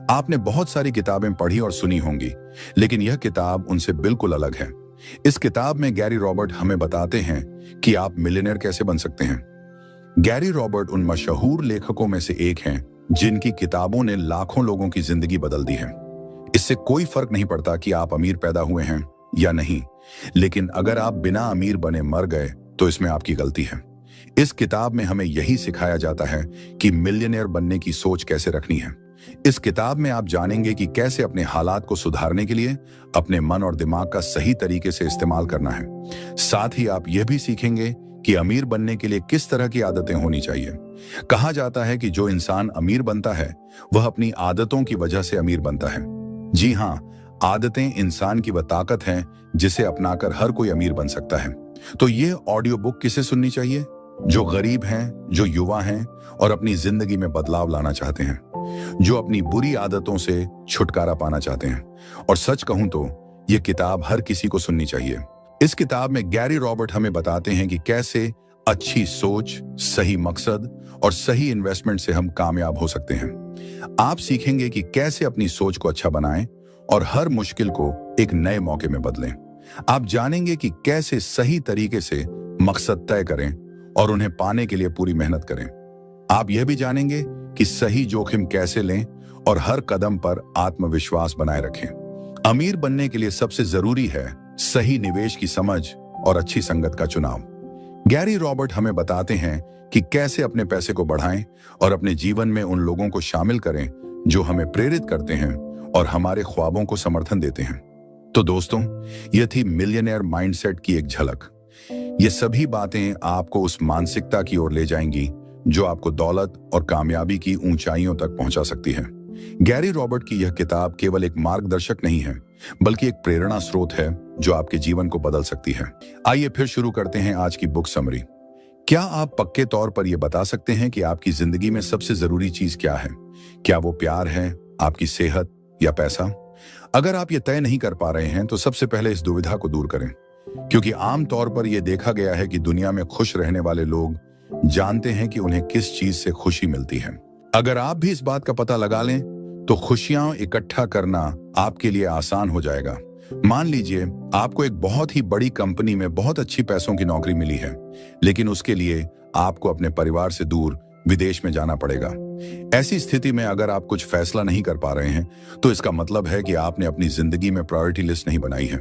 आपने बहुत सारी किताबें पढ़ी और सुनी होंगी, लेकिन यह किताब उनसे बिल्कुल अलग है। इस किताब में गैरी रॉबर्ट हमें बताते हैं कि आप मिलियनेयर कैसे बन सकते हैं। गैरी रॉबर्ट उन मशहूर लेखकों में से एक हैं जिनकी किताबों ने लाखों लोगों की जिंदगी बदल दी है। इससे कोई फर्क नहीं पड़ता कि आप अमीर पैदा हुए हैं या नहीं, लेकिन अगर आप बिना अमीर बने मर गए तो इसमें आपकी गलती है। इस किताब में हमें यही सिखाया जाता है कि मिलियनेयर बनने की सोच कैसे रखनी है। इस किताब में आप जानेंगे कि कैसे अपने हालात को सुधारने के लिए अपने मन और दिमाग का सही तरीके से इस्तेमाल करना है। साथ ही आप यह भी सीखेंगे कि अमीर बनने के लिए किस तरह की आदतें होनी चाहिए। कहा जाता है कि जो इंसान अमीर बनता है वह अपनी आदतों की वजह से अमीर बनता है। जी हाँ, आदतें इंसान की वह ताकत है जिसे अपनाकर हर कोई अमीर बन सकता है। तो ये ऑडियो बुक किसे सुननी चाहिए? जो गरीब हैं, जो युवा हैं और अपनी जिंदगी में बदलाव लाना चाहते हैं, जो अपनी बुरी आदतों से छुटकारा पाना चाहते हैं। और सच कहूं तो यह किताब हर किसी को सुननी चाहिए। इस किताब में गैरी रॉबर्ट हमें बताते हैं कि कैसे अच्छी सोच, सही मकसद और सही इन्वेस्टमेंट से हम कामयाब हो सकते हैं। आप सीखेंगे कि कैसे अपनी सोच को अच्छा बनाएं और हर मुश्किल को एक नए मौके में बदलें। आप जानेंगे कि कैसे सही तरीके से मकसद तय करें और उन्हें पाने के लिए पूरी मेहनत करें। आप यह भी जानेंगे कि सही जोखिम कैसे लें और हर कदम पर आत्मविश्वास बनाए रखें। अमीर बनने के लिए सबसे जरूरी है सही निवेश की समझ और अच्छी संगत का चुनाव। गैरी रॉबर्ट हमें बताते हैं कि कैसे अपने पैसे को बढ़ाएं और अपने जीवन में उन लोगों को शामिल करें जो हमें प्रेरित करते हैं और हमारे ख्वाबों को समर्थन देते हैं। तो दोस्तों, यह थी मिलियनेयर माइंडसेट की एक झलक। ये सभी बातें आपको उस मानसिकता की ओर ले जाएंगी जो आपको दौलत और कामयाबी की ऊंचाइयों तक पहुंचा सकती है। गैरी रॉबर्ट की यह किताब केवल एक मार्गदर्शक नहीं है, बल्कि एक प्रेरणा स्रोत है जो आपके जीवन को बदल सकती है। आइए फिर शुरू करते हैं आज की बुक समरी। क्या आप पक्के तौर पर यह बता सकते हैं कि आपकी जिंदगी में सबसे जरूरी चीज क्या है? क्या वो प्यार है, आपकी सेहत या पैसा? अगर आप ये तय नहीं कर पा रहे हैं तो सबसे पहले इस दुविधा को दूर करें, क्योंकि आमतौर पर यह देखा गया है कि दुनिया में खुश रहने वाले लोग जानते हैं कि उन्हें किस चीज से खुशी मिलती है। अगर आप भी इस बात का पता लगा लें तो खुशियां इकट्ठा करना आपके लिए आसान हो जाएगा। मान लीजिए आपको एक बहुत ही बड़ी कंपनी में बहुत अच्छी पैसों की नौकरी मिली है, लेकिन उसके लिए आपको अपने परिवार से दूर विदेश में जाना पड़ेगा। ऐसी स्थिति में अगर आप कुछ फैसला नहीं कर पा रहे हैं तो इसका मतलब है कि आपने अपनी जिंदगी में प्रायोरिटी लिस्ट नहीं बनाई है।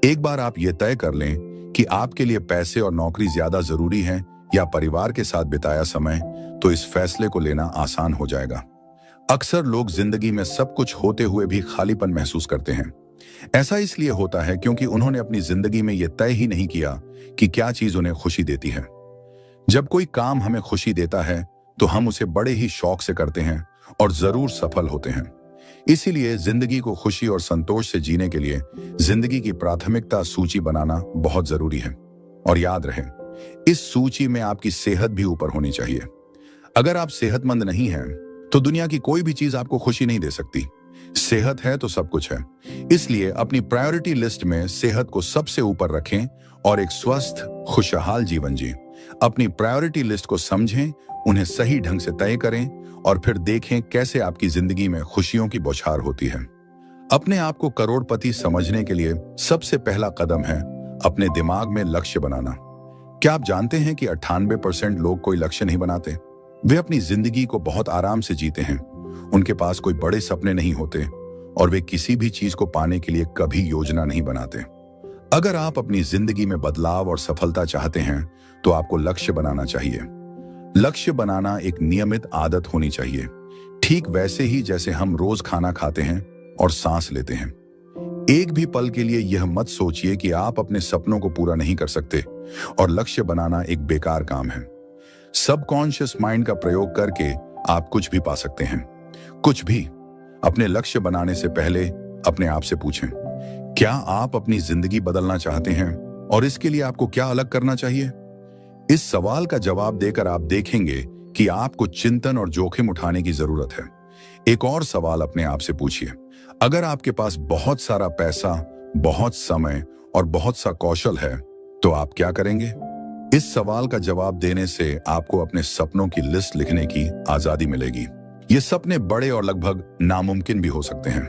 एक बार आप ये तय कर लें कि आपके लिए पैसे और नौकरी ज्यादा जरूरी है या परिवार के साथ बिताया समय, तो इस फैसले को लेना आसान हो जाएगा। अक्सर लोग जिंदगी में सब कुछ होते हुए भी खालीपन महसूस करते हैं। ऐसा इसलिए होता है क्योंकि उन्होंने अपनी जिंदगी में यह तय ही नहीं किया कि क्या चीज उन्हें खुशी देती है। जब कोई काम हमें खुशी देता है तो हम उसे बड़े ही शौक से करते हैं और जरूर सफल होते हैं। इसीलिए जिंदगी को खुशी और संतोष से जीने के लिए जिंदगी की प्राथमिकता सूची बनाना बहुत जरूरी है। और याद रहे, इस सूची में आपकी सेहत भी ऊपर होनी चाहिए। अगर आप सेहतमंद नहीं हैं तो दुनिया की कोई भी चीज आपको खुशी नहीं दे सकती। सेहत है तो सब कुछ है। इसलिए अपनी प्रायोरिटी लिस्ट में सेहत को सबसे ऊपर रखें और एक स्वस्थ, खुशहाल जीवन जिएं। अपनी प्रायोरिटी लिस्ट को समझें, उन्हें सही ढंग से तय करें और फिर देखें कैसे आपकी जिंदगी में खुशियों की बौछार होती है। अपने आप को करोड़पति समझने के लिए सबसे पहला कदम है अपने दिमाग में लक्ष्य बनाना। क्या आप जानते हैं कि 98% लोग कोई लक्ष्य नहीं बनाते? वे अपनी जिंदगी को बहुत आराम से जीते हैं। उनके पास कोई बड़े सपने नहीं होते और वे किसी भी चीज को पाने के लिए कभी योजना नहीं बनाते। अगर आप अपनी जिंदगी में बदलाव और सफलता चाहते हैं तो आपको लक्ष्य बनाना चाहिए। लक्ष्य बनाना एक नियमित आदत होनी चाहिए, ठीक वैसे ही जैसे हम रोज खाना खाते हैं और सांस लेते हैं। एक भी पल के लिए यह मत सोचिए कि आप अपने सपनों को पूरा नहीं कर सकते और लक्ष्य बनाना एक बेकार काम है। सबकॉन्शियस माइंड का प्रयोग करके आप कुछ भी पा सकते हैं, कुछ भी। अपने लक्ष्य बनाने से पहले अपने आप से पूछें, क्या आप अपनी जिंदगी बदलना चाहते हैं और इसके लिए आपको क्या अलग करना चाहिए? इस सवाल का जवाब देकर आप देखेंगे कि आपको चिंतन और जोखिम उठाने की जरूरत है। एक और सवाल अपने आप से पूछिए, अगर आपके पास बहुत सारा पैसा, बहुत समय और बहुत सा कौशल है तो आप क्या करेंगे? इस सवाल का जवाब देने से आपको अपने सपनों की लिस्ट लिखने की आजादी मिलेगी। ये सपने बड़े और लगभग नामुमकिन भी हो सकते हैं।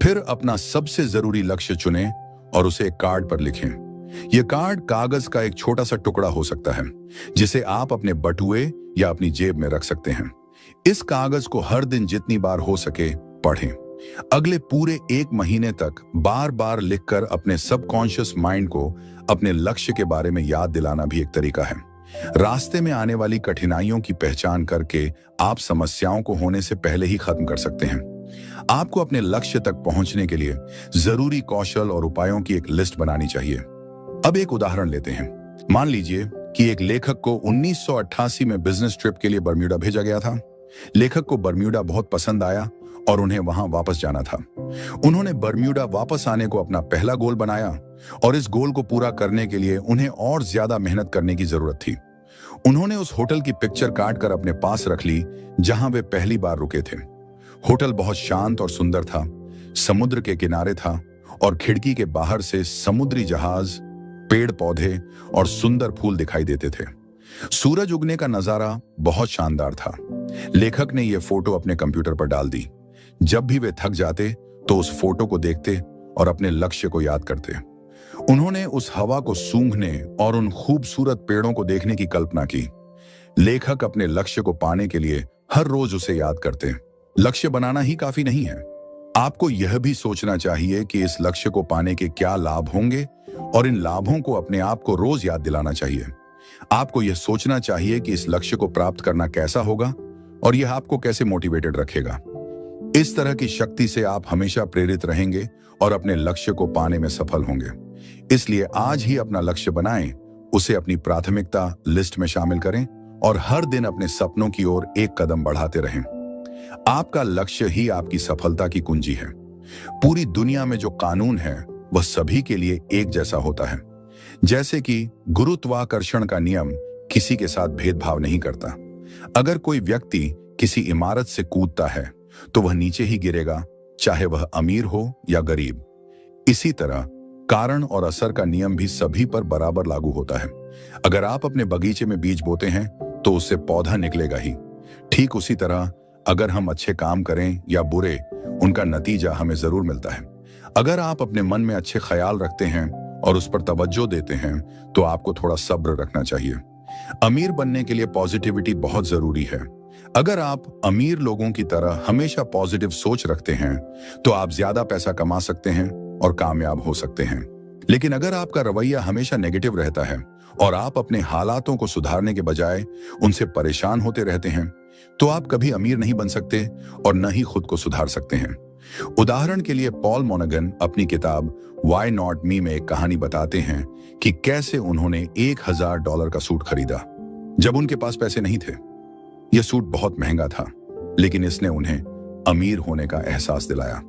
फिर अपना सबसे जरूरी लक्ष्य चुनें और उसे एक कार्ड पर लिखें। यह कार्ड कागज का एक छोटा सा टुकड़ा हो सकता है, जिसे आप अपने बटुए या अपनी जेब में रख सकते हैं। इस कागज को हर दिन जितनी बार हो सके पढ़ें। अगले पूरे 1 महीने तक बार बार लिखकर अपने सबकॉन्शियस माइंड को अपने लक्ष्य के बारे में याद दिलाना भी एक तरीका है। रास्ते में आने वाली कठिनाइयों की पहचान करके आप समस्याओं को होने से पहले ही खत्म कर सकते हैं। आपको अपने लक्ष्य तक पहुंचने के लिए जरूरी कौशल और उपायों की एक लिस्ट बनानी चाहिए। अब एक उदाहरण लेते हैं। मान लीजिए कि एक लेखक को 1988 में बिजनेस ट्रिप के लिए बर्म्यूडा भेजा गया था। लेखक को बर्म्यूडा बहुत पसंद आया और उन्हें वहां वापस जाना था। उन्होंने बर्म्यूडा वापस आने को अपना पहला गोल बनाया और इस गोल को पूरा करने के लिए उन्हें और ज्यादा मेहनत करने की जरूरत थी। उन्होंने उस होटल की पिक्चर काट कर अपने पास रख ली जहां वे पहली बार रुके थे। होटल बहुत शांत और सुंदर था, समुद्र के किनारे था और खिड़की के बाहर से समुद्री जहाज, पेड़ पौधे और सुंदर फूल दिखाई देते थे। सूरज उगने का नजारा बहुत शानदार था। लेखक ने यह फोटो अपने कंप्यूटर पर डाल दी। जब भी वे थक जाते तो उस फोटो को देखते और अपने लक्ष्य को याद करते। उन्होंने उस हवा को सूंघने और उन खूबसूरत पेड़ों को देखने की कल्पना की। लेखक अपने लक्ष्य को पाने के लिए हर रोज उसे याद करते। लक्ष्य बनाना ही काफी नहीं है, आपको यह भी सोचना चाहिए कि इस लक्ष्य को पाने के क्या लाभ होंगे और इन लाभों को अपने आप को रोज याद दिलाना चाहिए। आपको यह सोचना चाहिए कि इस लक्ष्य को प्राप्त करना कैसा होगा और यह आपको कैसे मोटिवेटेड रखेगा। इस तरह की शक्ति से आप हमेशा प्रेरित रहेंगे और अपने लक्ष्य को पाने में सफल होंगे। इसलिए आज ही अपना लक्ष्य बनाएं, उसे अपनी प्राथमिकता लिस्ट में शामिल करें और हर दिन अपने सपनों की ओर एक कदम बढ़ाते रहें। आपका लक्ष्य ही आपकी सफलता की कुंजी है। पूरी दुनिया में जो कानून है वह सभी के लिए एक जैसा होता है। जैसे कि गुरुत्वाकर्षण का नियम किसी के साथ भेदभाव नहीं करता। अगर कोई व्यक्ति किसी इमारत से कूदता है तो वह नीचे ही गिरेगा, चाहे वह अमीर हो या गरीब। इसी तरह कारण और असर का नियम भी सभी पर बराबर लागू होता है। अगर आप अपने बगीचे में बीज बोते हैं तो उससे पौधा निकलेगा ही। ठीक उसी तरह अगर हम अच्छे काम करें या बुरे, उनका नतीजा हमें जरूर मिलता है। अगर आप अपने मन में अच्छे ख्याल रखते हैं और उस पर तवज्जो देते हैं तो आपको थोड़ा सब्र रखना चाहिए। अमीर बनने के लिए पॉजिटिविटी बहुत जरूरी है। अगर आप अमीर लोगों की तरह हमेशा पॉजिटिव सोच रखते हैं तो आप ज्यादा पैसा कमा सकते हैं और कामयाब हो सकते हैं। लेकिन अगर आपका रवैया हमेशा नेगेटिव रहता है और आप अपने हालातों को सुधारने के बजाय उनसे परेशान होते रहते हैं तो आप कभी अमीर नहीं बन सकते और न ही खुद को सुधार सकते हैं। उदाहरण के लिए पॉल मोनगन अपनी किताब व्हाई नॉट मी में एक कहानी बताते हैं कि कैसे उन्होंने $1000 का सूट खरीदा जब उनके पास पैसे नहीं थे। यह सूट बहुत महंगा था, लेकिन इसने उन्हें अमीर होने का एहसास दिलाया।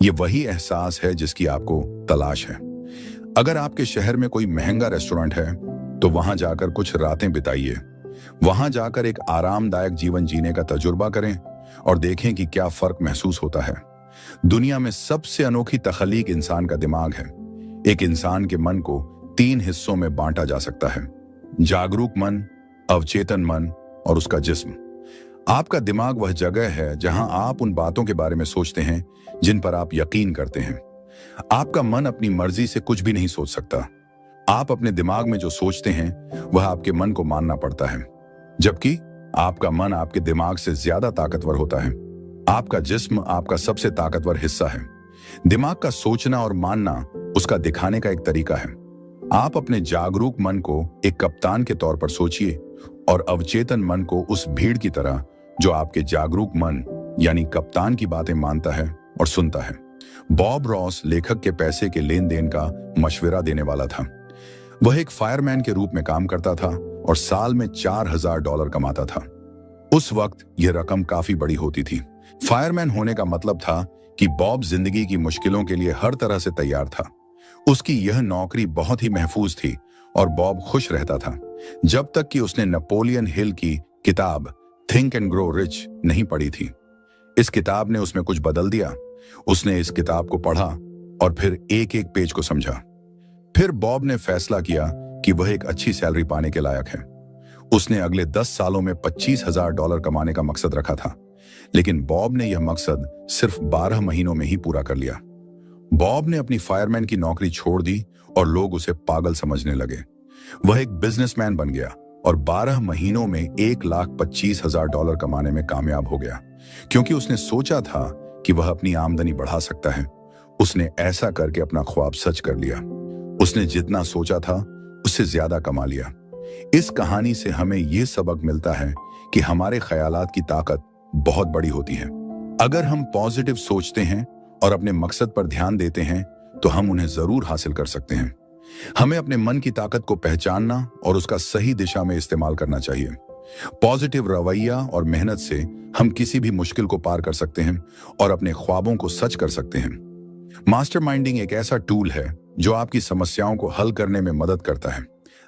यह वही एहसास है जिसकी आपको तलाश है। अगर आपके शहर में कोई महंगा रेस्टोरेंट है तो वहां जाकर कुछ रातें बिताइए। वहां जाकर एक आरामदायक जीवन जीने का तजुर्बा करें और देखें कि क्या फर्क महसूस होता है। दुनिया में सबसे अनोखी तख्लीक इंसान का दिमाग है। एक इंसान के मन को 3 हिस्सों में बांटा जा सकता है: जागरूक मन, अवचेतन मन और उसका जिस्म। आपका दिमाग वह जगह है जहां आप उन बातों के बारे में सोचते हैं जिन पर आप यकीन करते हैं। आपका मन अपनी मर्जी से कुछ भी नहीं सोच सकता। आप अपने दिमाग में जो सोचते हैं वह आपके मन को मानना पड़ता है, जबकि आपका मन आपके दिमाग से ज्यादा ताकतवर होता है। आपका जिस्म आपका सबसे ताकतवर हिस्सा है। दिमाग का सोचना और मानना उसका दिखाने का एक तरीका है। आप अपने जागरूक मन को एक कप्तान के तौर पर सोचिए और अवचेतन मन को उस भीड़ की तरह जो आपके जागरूक मन यानी कप्तान की बातें मानता है और सुनता है। बॉब रॉस लेखक के पैसे के लेन देन का मशवरा देने वाला था। वह एक फायरमैन के रूप में काम करता था और साल में $4000 कमाता था। उस वक्त यह रकम काफी बड़ी होती थी। फायरमैन होने का मतलब था कि बॉब जिंदगी की मुश्किलों के लिए हर तरह से तैयार था। उसकी यह नौकरी बहुत ही महफूज थी और बॉब खुश रहता था जब तक कि उसने नेपोलियन हिल की किताब थिंक एंड ग्रो रिच नहीं पढ़ी थी। इस किताब ने उसमें कुछ बदल दिया। उसने इस किताब को पढ़ा और फिर एक एक पेज को समझा। फिर बॉब ने फैसला किया कि वह एक अच्छी सैलरी पाने के लायक है। उसने अगले 10 सालों में $25,000 कमाने का मकसद रखा था। लेकिन बॉब ने यह मकसद सिर्फ 12 महीनों में ही पूरा कर लिया। बॉब ने अपनी फायरमैन की नौकरी छोड़ दी और लोग उसे पागल समझने लगे। वह एक बिजनेसमैन बन गया और 12 महीनों में $1,25,000 कमाने में कामयाब हो गया, क्योंकि उसने सोचा था कि वह अपनी आमदनी बढ़ा सकता है। उसने ऐसा करके अपना ख्वाब सच कर लिया। उसने जितना सोचा था उससे ज्यादा कमा लिया। इस कहानी से हमें यह सबक मिलता है कि हमारे ख्यालात की ताकत बहुत बड़ी होती है। अगर हम पॉजिटिव सोचते हैं और अपने मकसद पर ध्यान देते हैं तो हम उन्हें जरूर हासिल कर सकते हैं। हमें अपने मन की ताकत को पहचानना और उसका सही दिशा में इस्तेमाल करना चाहिए। पॉजिटिव रवैया और मेहनत से हम किसी भी मुश्किल को पार कर सकते हैं और अपने ख्वाबों को सच कर सकते हैं। मास्टरमाइंडिंग एक ऐसा टूल है जो आपकी समस्याओं को हल करने में मदद करता है।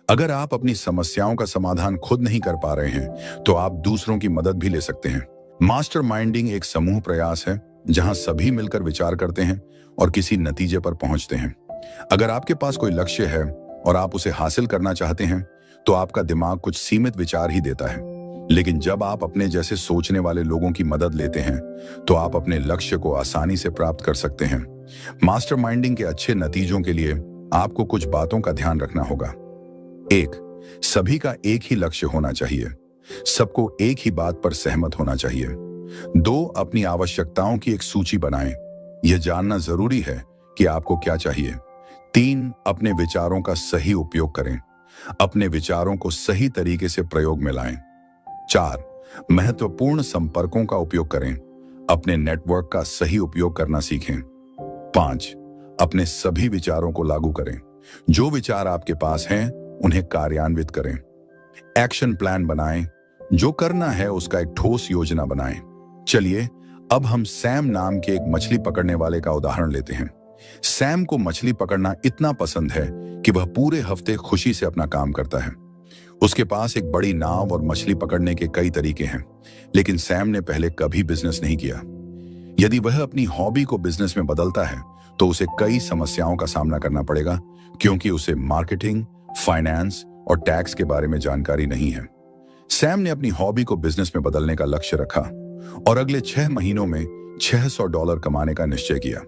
अगर आप अपनी समस्याओं का समाधान खुद नहीं कर पा रहे हैं तो आप दूसरों की मदद भी ले सकते हैं। मास्टरमाइंडिंग एक समूह प्रयास है जहां सभी मिलकर विचार करते हैं और किसी नतीजे पर पहुंचते हैं। अगर आपके पास कोई लक्ष्य है और आप उसे हासिल करना चाहते हैं तो आपका दिमाग कुछ सीमित विचार ही देता है, लेकिन जब आप अपने जैसे सोचने वाले लोगों की मदद लेते हैं तो आप अपने लक्ष्य को आसानी से प्राप्त कर सकते हैं। मास्टरमाइंडिंग के अच्छे नतीजों के लिए आपको कुछ बातों का ध्यान रखना होगा। 1. सभी का एक ही लक्ष्य होना चाहिए। सबको एक ही बात पर सहमत होना चाहिए। 2. अपनी आवश्यकताओं की एक सूची बनाएं। यह जानना जरूरी है कि आपको क्या चाहिए। 3. अपने विचारों का सही उपयोग करें। अपने विचारों को सही तरीके से प्रयोग में लाएं। 4. महत्वपूर्ण संपर्कों का उपयोग करें। अपने नेटवर्क का सही उपयोग करना सीखें। 5. अपने सभी विचारों को लागू करें। जो विचार आपके पास हैं उन्हें कार्यान्वित करें। एक्शन प्लान बनाएं। जो करना है उसका एक ठोस योजना बनाएं। चलिए अब हम सैम नाम के एक मछली पकड़ने वाले का उदाहरण लेते हैं। सैम को मछली पकड़ना इतना पसंद है कि वह पूरे हफ्ते खुशी से अपना काम करता है। उसके पास एक बड़ी नाव और मछली पकड़ने के कई तरीके हैं, लेकिन सैम ने पहले कभी बिजनेस नहीं किया। यदि वह अपनी हॉबी को बिजनेस में बदलता है तो उसे कई समस्याओं का सामना करना पड़ेगा, क्योंकि उसे मार्केटिंग, फाइनेंस और टैक्स के बारे में जानकारी नहीं है। सैम ने अपनी हॉबी को बिजनेस में बदलने का लक्ष्य रखा और अगले 6 महीनों में $600 कमाने का निश्चय किया।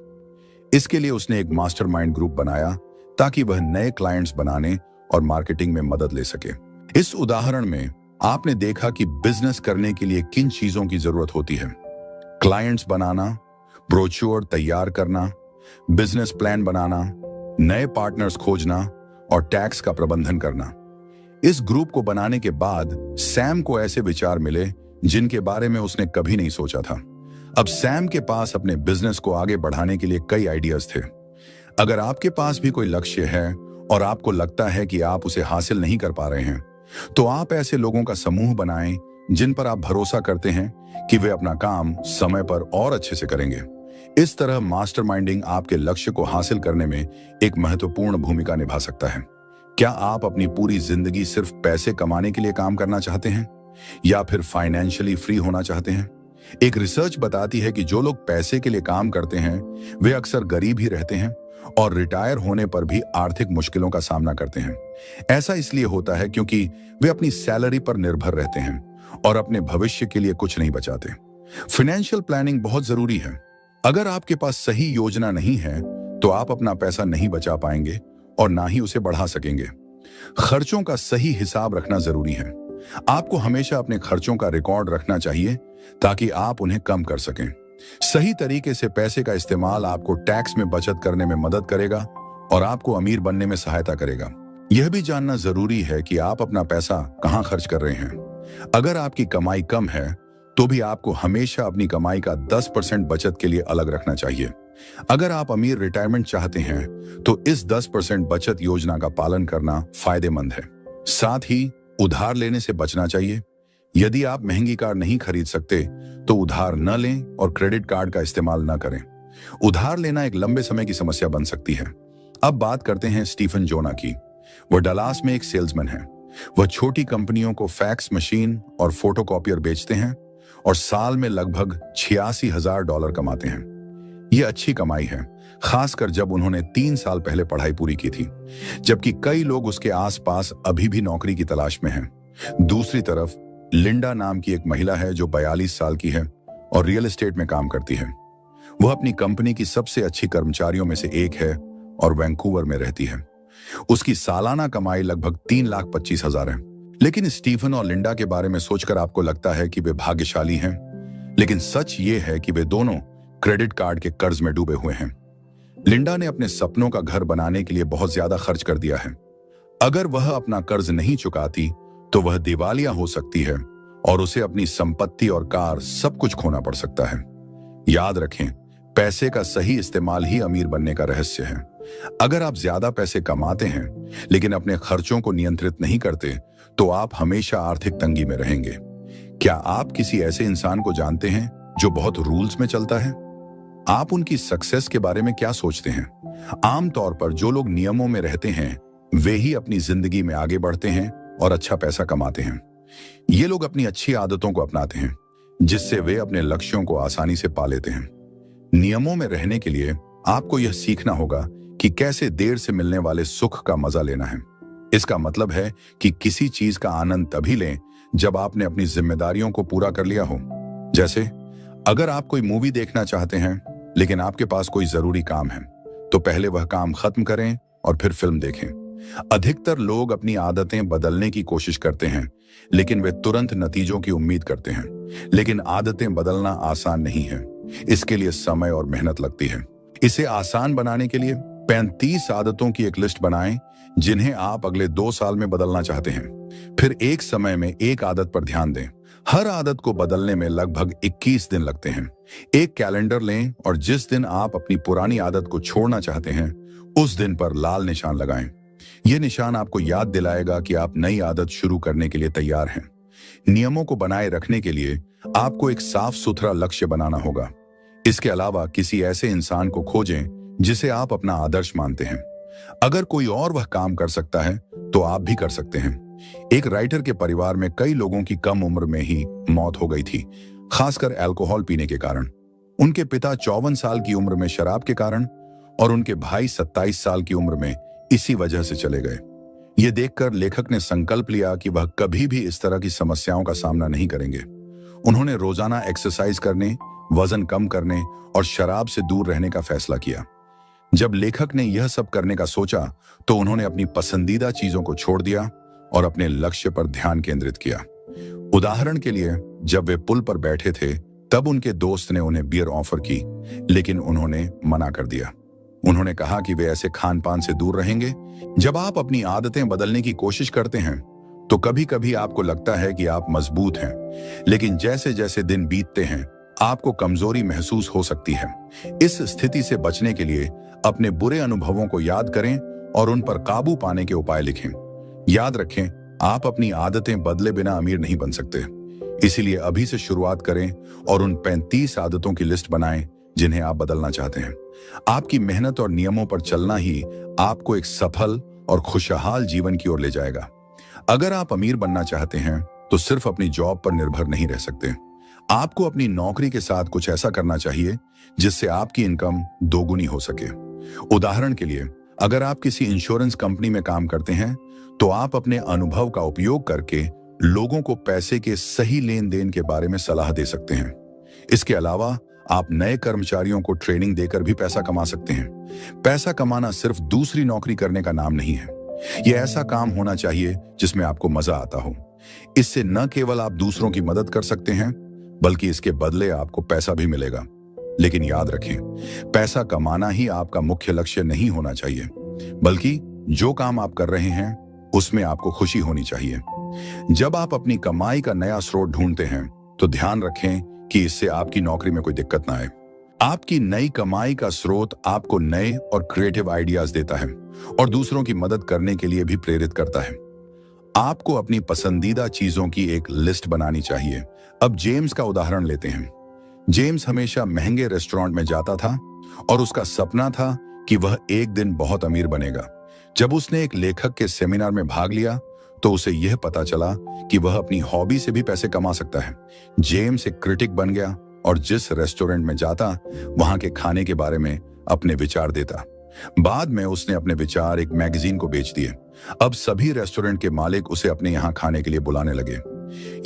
इसके लिए उसने एक मास्टरमाइंड ग्रुप बनाया ताकि वह नए क्लाइंट्स बनाने और मार्केटिंग में मदद ले सके। इस उदाहरण में आपने देखा कि बिजनेस करने के लिए किन चीजों की जरूरत होती है। क्लाइंट्स बनाना, ब्रोशर तैयार करना, बिजनेस प्लान बनाना, नए पार्टनर्स खोजना और टैक्स का प्रबंधन करना। इस ग्रुप को बनाने के बाद सैम को ऐसे विचार मिले जिनके बारे में उसने कभी नहीं सोचा था। अब सैम के पास अपने बिजनेस को आगे बढ़ाने के लिए कई आइडियाज थे। अगर आपके पास भी कोई लक्ष्य है और आपको लगता है कि आप उसे हासिल नहीं कर पा रहे हैं, तो आप ऐसे लोगों का समूह बनाएं जिन पर आप भरोसा करते हैं कि वे अपना काम समय पर और अच्छे से करेंगे। इस तरह मास्टरमाइंडिंग आपके लक्ष्य को हासिल करने में एक महत्वपूर्ण भूमिका निभा सकता है। क्या आप अपनी पूरी जिंदगी सिर्फ पैसे कमाने के लिए काम करना चाहते हैं या फिर फाइनेंशियली फ्री होना चाहते हैं? एक रिसर्च बताती है कि जो लोग पैसे के लिए काम करते हैं वे अक्सर गरीब ही रहते हैं और रिटायर होने पर भी आर्थिक मुश्किलों का सामना करते हैं। ऐसा इसलिए होता है क्योंकि वे अपनी सैलरी पर निर्भर रहते हैं और अपने भविष्य के लिए कुछ नहीं बचाते। फाइनेंशियल प्लानिंग बहुत जरूरी है। अगर आपके पास सही योजना नहीं है तो आप अपना पैसा नहीं बचा पाएंगे और ना ही उसे बढ़ा सकेंगे। खर्चों का सही हिसाब रखना जरूरी है। आपको हमेशा अपने खर्चों का रिकॉर्ड रखना चाहिए ताकि आप उन्हें कम कर सकें। सही तरीके से पैसे का इस्तेमाल आपको टैक्स में बचत करने में मदद करेगा और आपको अमीर बनने में सहायता करेगा। यह भी जानना जरूरी है कि आप अपना पैसा कहां खर्च कर रहे हैं। अगर आपकी कमाई कम है तो भी आपको हमेशा अपनी कमाई का 10% बचत के लिए अलग रखना चाहिए। अगर आप अमीर रिटायरमेंट चाहते हैं तो इस 10% बचत योजना का पालन करना फायदेमंद है। साथ ही उधार लेने से बचना चाहिए। यदि आप महंगी कार नहीं खरीद सकते तो उधार न लें और क्रेडिट कार्ड का इस्तेमाल न करें। उधार लेना एक लंबे समय की समस्या बन सकती है। अब बात करते हैं स्टीफन जोना की। वह डलास में एक सेल्समैन है। वह छोटी कंपनियों को फैक्स मशीन और फोटोकॉपियर बेचते हैं और साल में लगभग $86,000 कमाते हैं। यह अच्छी कमाई है, खासकर जब उन्होंने 3 साल पहले पढ़ाई पूरी की थी, जबकि कई लोग उसके आसपास अभी भी नौकरी की तलाश में हैं। दूसरी तरफ लिंडा नाम की एक महिला है जो 42 साल की है और रियल एस्टेट में काम करती है। वह अपनी कंपनी की सबसे अच्छी कर्मचारियों में से एक है और वैंकूवर में रहती है। उसकी सालाना कमाई लगभग 3,25,000 है। लेकिन स्टीफन और लिंडा के बारे में सोचकर आपको लगता है कि वे भाग्यशाली हैं, लेकिन सच ये है कि वे दोनों क्रेडिट कार्ड के कर्ज में डूबे हुए हैं। लिंडा ने अपने सपनों का घर बनाने के लिए बहुत ज्यादा खर्च कर दिया है। अगर वह अपना कर्ज नहीं चुकाती तो वह दिवालिया हो सकती है और उसे अपनी संपत्ति और कार सब कुछ खोना पड़ सकता है। याद रखें, पैसे का सही इस्तेमाल ही अमीर बनने का रहस्य है। अगर आप ज्यादा पैसे कमाते हैं लेकिन अपने खर्चों को नियंत्रित नहीं करते तो आप हमेशा आर्थिक तंगी में रहेंगे। क्या आप किसी ऐसे इंसान को जानते हैं जो बहुत रूल्स में चलता है? आप उनकी सक्सेस के बारे में क्या सोचते हैं? आमतौर पर जो लोग नियमों में रहते हैं वे ही अपनी जिंदगी में आगे बढ़ते हैं और अच्छा पैसा कमाते हैं। ये लोग अपनी अच्छी आदतों को अपनाते हैं जिससे वे अपने लक्ष्यों को आसानी से पा लेते हैं। नियमों में रहने के लिए आपको यह सीखना होगा कि कैसे देर से मिलने वाले सुख का मजा लेना है। इसका मतलब है कि किसी चीज का आनंद तभी लें जब आपने अपनी जिम्मेदारियों को पूरा कर लिया हो। जैसे अगर आप कोई मूवी देखना चाहते हैं लेकिन आपके पास कोई जरूरी काम है तो पहले वह काम खत्म करें और फिर फिल्म देखें। अधिकतर लोग अपनी आदतें बदलने की कोशिश करते हैं लेकिन वे तुरंत नतीजों की उम्मीद करते हैं। लेकिन आदतें बदलना आसान नहीं है, इसके लिए समय और मेहनत लगती है। इसे आसान बनाने के लिए 35 आदतों की एक लिस्ट बनाएं जिन्हें आप अगले 2 साल में बदलना चाहते हैं। फिर एक समय में एक आदत पर ध्यान दें। हर आदत को बदलने में लगभग 21 दिन लगते हैं। एक कैलेंडर लें और जिस दिन आप अपनी पुरानी आदत को छोड़ना चाहते हैं उस दिन पर लाल निशान लगाएं। यह निशान आपको याद दिलाएगा कि आप नई आदत शुरू करने के लिए तैयार हैं। नियमों को बनाए रखने के लिए आपको एक साफ सुथरा लक्ष्य बनाना होगा। इसके अलावा किसी ऐसे इंसान को खोजें जिसे आप अपना आदर्श मानते हैं। अगर कोई और वह काम कर सकता है तो आप भी कर सकते हैं। एक राइटर के परिवार में कई लोगों की कम उम्र में ही मौत हो गई थी, खासकर अल्कोहल पीने के कारण। उनके पिता 54 साल की उम्र में शराब के कारण और उनके भाई 27 साल की उम्र में इसी वजह से चले गए। यह देखकर लेखक ने संकल्प लिया कि वह कभी भी इस तरह की समस्याओं का सामना नहीं करेंगे। उन्होंने रोजाना एक्सरसाइज करने, वजन कम करने और शराब से दूर रहने का फैसला किया। जब लेखक ने यह सब करने का सोचा तो उन्होंने अपनी पसंदीदा चीजों को छोड़ दिया और अपने लक्ष्य पर ध्यान केंद्रित किया। उदाहरण के लिए, जब वे पुल पर बैठे थे तब उनके दोस्त ने उन्हें बियर ऑफर की लेकिन उन्होंने मना कर दिया। उन्होंने कहा कि वे ऐसे खान पान से दूर रहेंगे। जब आप अपनी आदतें बदलने की कोशिश करते हैं तो कभी कभी आपको लगता है कि आप मजबूत हैं, लेकिन जैसे जैसे दिन बीतते हैं आपको कमजोरी महसूस हो सकती है। इस स्थिति से बचने के लिए अपने बुरे अनुभवों को याद करें और उन पर काबू पाने के उपाय लिखें। याद रखें, आप अपनी आदतें बदले बिना अमीर नहीं बन सकते। इसीलिए अभी से शुरुआत करें और उन 35 आदतों की लिस्ट बनाएं जिन्हें आप बदलना चाहते हैं। आपकी मेहनत और नियमों पर चलना ही आपको एक सफल और खुशहाल जीवन की ओर ले जाएगा। अगर आप अमीर बनना चाहते हैं तो सिर्फ अपनी जॉब पर निर्भर नहीं रह सकते। आपको अपनी नौकरी के साथ कुछ ऐसा करना चाहिए जिससे आपकी इनकम दोगुनी हो सके। उदाहरण के लिए, अगर आप किसी इंश्योरेंस कंपनी में काम करते हैं तो आप अपने अनुभव का उपयोग करके लोगों को पैसे के सही लेन देन के बारे में सलाह दे सकते हैं। इसके अलावा आप नए कर्मचारियों को ट्रेनिंग देकर भी पैसा कमा सकते हैं। पैसा कमाना सिर्फ दूसरी नौकरी करने का नाम नहीं है। यह ऐसा काम होना चाहिए जिसमें आपको मजा आता हो। इससे न केवल आप दूसरों की मदद कर सकते हैं बल्कि इसके बदले आपको पैसा भी मिलेगा। लेकिन याद रखें, पैसा कमाना ही आपका मुख्य लक्ष्य नहीं होना चाहिए, बल्कि जो काम आप कर रहे हैं उसमें आपको खुशी होनी चाहिए। जब आप अपनी कमाई का नया स्रोत ढूंढते हैं तो ध्यान रखें कि इससे आपकी नौकरी में कोई दिक्कत ना आए। आपकी नई कमाई का स्रोत आपको नए और क्रिएटिव आइडियाज देता है और दूसरों की मदद करने के लिए भी प्रेरित करता है। आपको अपनी पसंदीदा चीजों की एक लिस्ट बनानी चाहिए। अब जेम्स का उदाहरण लेते हैं। जेम्स हमेशा महंगे रेस्टोरेंट में जाता था और उसका सपना था कि वह एक दिन बहुत अमीर बनेगा। जब उसने एक लेखक के सेमिनार में भाग लिया तो उसे यह पता चला कि वह अपनी हॉबी से भी पैसे कमा सकता है। जेम्स एक क्रिटिक बन गया और जिस रेस्टोरेंट में जाता वहां के खाने के बारे में अपने विचार देता। बाद में उसने अपने विचार एक मैगजीन को बेच दिए। अब सभी रेस्टोरेंट के मालिक उसे अपने यहाँ खाने के लिए बुलाने लगे।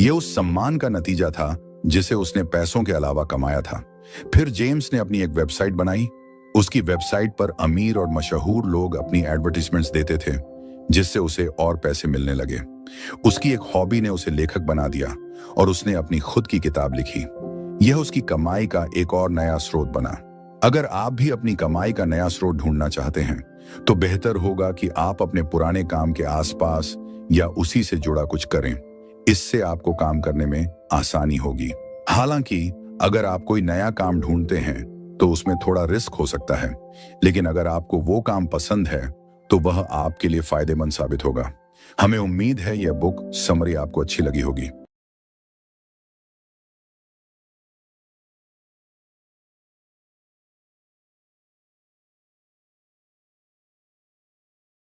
यह उस सम्मान का नतीजा था जिसे उसने पैसों के अलावा कमाया था। फिर जेम्स ने अपनी एक वेबसाइट बनाई। उसकी वेबसाइट पर अमीर और मशहूर लोग अपनी एडवर्टाइजमेंट्स देते थे, जिससे उसे और पैसे मिलने लगे। उसकी एक हॉबी ने उसे लेखक बना दिया और उसने अपनी खुद की किताब लिखी। यह उसकी कमाई का एक और नया स्रोत बना। अगर आप भी अपनी कमाई का नया स्रोत ढूंढना चाहते हैं, तो बेहतर होगा कि आप अपने पुराने काम के आसपास या उसी से जुड़ा कुछ करें। इससे आपको काम करने में आसानी होगी। हालांकि अगर आप कोई नया काम ढूंढते हैं तो उसमें थोड़ा रिस्क हो सकता है, लेकिन अगर आपको वो काम पसंद है तो वह आपके लिए फायदेमंद साबित होगा। हमें उम्मीद है यह बुक समरी आपको अच्छी लगी होगी।